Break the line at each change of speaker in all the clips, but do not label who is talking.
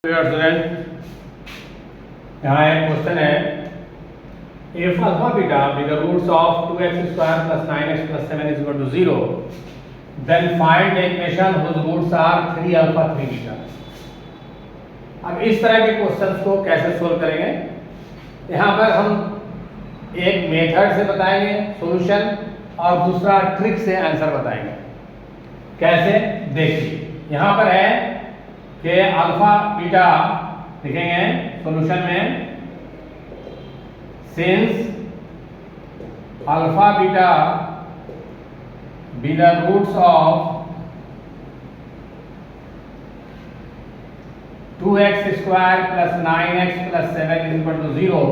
यहाँ एक क्वेश्चन है, if alpha beta be the roots of 2x square plus 9x plus 7 is equal to 0, then find the equation whose roots are 3 alpha 3 beta। अब इस तरह के questions को कैसे सोल्व करेंगे, यहाँ पर हम एक मेथड से बताएंगे सॉल्यूशन और दूसरा ट्रिक से आंसर बताएंगे। कैसे देखिए, यहाँ पर है कि अल्फा बीटा लिखेंगे सॉल्यूशन में, since alpha beta be the roots of 2x square plus 9x plus 7 is equal to 0,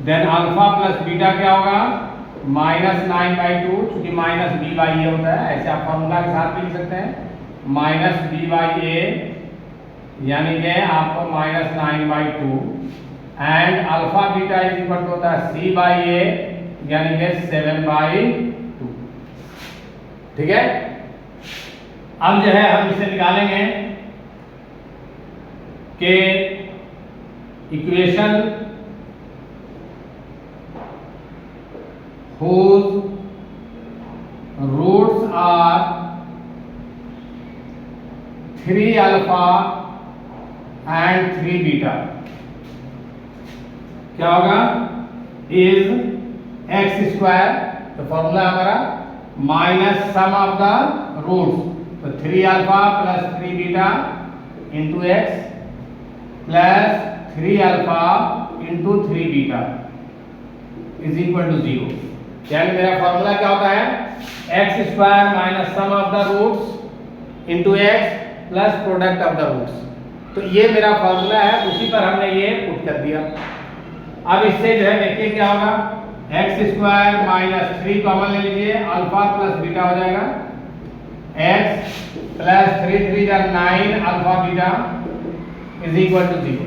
then alpha plus beta क्या होगा -9/2, चूंकि माइनस बी बाई ए होता है, ऐसे आप फॉर्मूला के साथ भी लिख सकते हैं, माइनस बी बाई ए यानी कि आपको -9/2 and alpha beta is equal to होता है सी बाई ए यानी कि 7/2। ठीक है, अब जो है हम इसे निकालेंगे कि equation whose roots are 3 alpha and 3 beta क्या होगा, is x square, तो फॉर्मूला हमारा minus sum of the roots, तो 3 alpha plus 3 beta into x plus 3 alpha into 3 beta is equal to 0। यानी मेरा फॉर्मूला क्या होता है, x square minus sum of the roots into x plus product of the roots. तो ये मेरा फॉर्मूला है, उसी पर हमने ये पुट कर दिया। अब इससे जो है देखिए क्या होगा, एक्स स्क्वायर माइनस 3 कॉमन ले लीजिए, अल्फा प्लस बीटा हो जाएगा, x plus 3 3 9 alpha beta is equal to 0।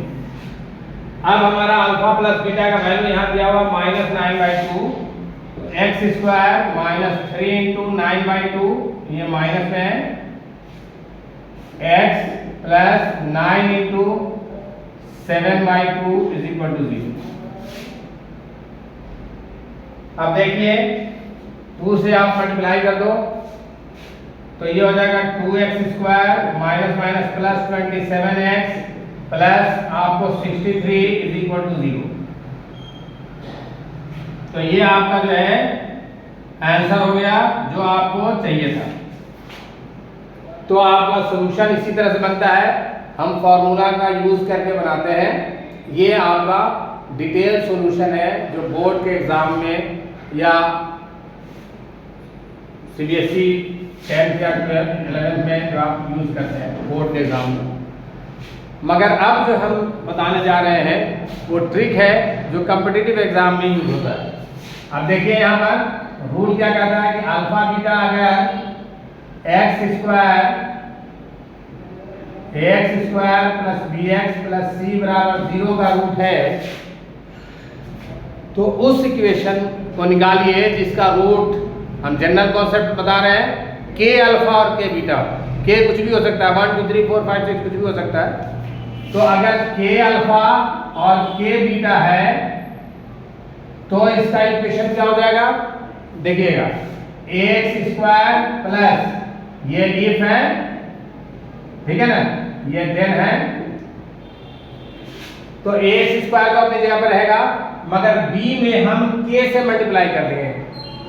अब हमारा अल्फा प्लस बीटा का वैल्यू यहाँ दिया हुआ -9/2, एक्स स्क्वायर -3 इंटू 9/2 ये माइनस में है, x plus 9 into 7/2 is equal to 0। अब देखिए 2 से आप मल्टीप्लाई कर दो तो ये हो जाएगा 2x square minus minus plus 27x plus आपको 63 इज इक्वल टू 0। तो ये आपका जो है आंसर हो गया जो आपको चाहिए था। तो आपका सॉल्यूशन इसी तरह से बनता है, हम फॉर्मूला का यूज करके बनाते हैं। ये आपका डिटेल सॉल्यूशन है जो बोर्ड के एग्जाम में या सीबीएसई 10th या 11th में जो आप यूज करते हैं बोर्ड के एग्जाम में। मगर अब जो हम बताने जा रहे हैं वो ट्रिक है जो कॉम्पिटिटिव एग्जाम में यूज होता है। अब देखिए यहाँ पर रूल क्या कहता है कि अल्फा बीटा अगर x square plus b x plus c बराबर 0 का रूट है, तो उस इक्वेशन को निकालिए जिसका रूट, हम जनरल कॉन्सेप्ट बता रहे हैं, के अल्फा और के बीटा। के कुछ भी हो सकता है, 1 2 3 4 5 6 कुछ भी हो सकता है। तो अगर के अल्फा और के बीटा है तो इसका इक्वेशन क्या हो जाएगा, देखिएगा एक्स स्क्वायर प्लस ये इफ है, ठीक है ना, ये देन है, तो एक्स स्क्वायर का अपनी जगह पर रहेगा, मगर बी में हम के से मल्टीप्लाई कर देंगे,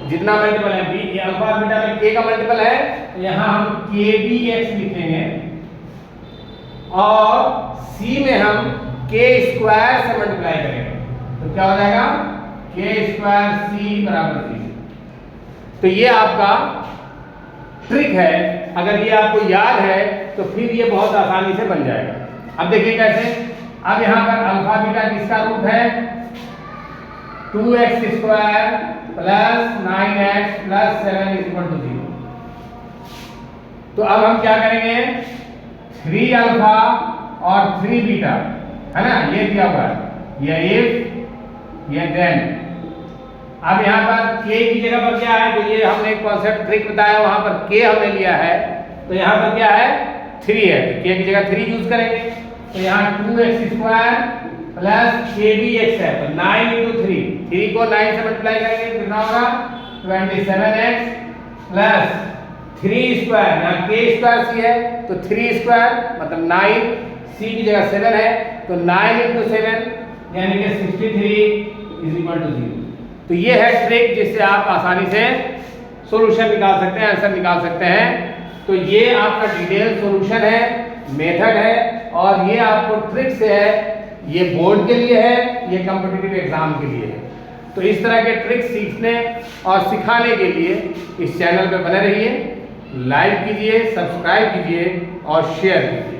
जितना मल्टीपल है बी अल्फा बीटा में के का मल्टीपल है, तो यहाँ हम के बी एक्स लिखेंगे और सी में हम के स्क्वायर से मल्टीप्लाई करेंगे, तो क्या हो जाएगा के स्क्वायर सी बराबर 0। तो ये आपका ट्रिक है, अगर ये आपको याद है तो फिर ये बहुत आसानी से बन जाएगा। अब देखिए कैसे, अब यहाँ पर अल्फा बीटा किसका रूट है, 2x square plus 9x plus 7 is equal to 0। तो अब हम क्या करेंगे, 3 अल्फा और 3 बीटा है ना, ये दिया हुआ है, ये इफ ये देन। अब यहाँ पर k की जगह पर क्या है, जो ये हमने कॉन्सेप्ट ट्रिक बताया वहां पर k हमने लिया है, तो यहाँ पर क्या है 3 है तो k की जगह 3 यूज करेंगे। तो यहाँ 2x² प्लस k भी x है तो 9 इंटू 3 को 9 से मल्टीप्लाई करेंगे कितना होगा 27x प्लस 3 स्क्वायर, यहाँ k स्क्वायर c है तो 3 स्क्वायर मतलब 9, c की जगह 7 है तो 9 इंटू 7 यानी कि 63 इज इक्वल टू 0। तो ये है ट्रिक जिससे आप आसानी से सॉल्यूशन निकाल सकते हैं, आंसर निकाल सकते हैं। तो ये आपका डिटेल सॉल्यूशन है, मेथड है और ये आपको ट्रिक से है, ये बोर्ड के लिए है, ये कॉम्पिटिटिव एग्जाम के लिए है। तो इस तरह के ट्रिक सीखने और सिखाने के लिए इस चैनल पे बने रहिए, लाइक कीजिए, सब्सक्राइब कीजिए और शेयर कीजिए।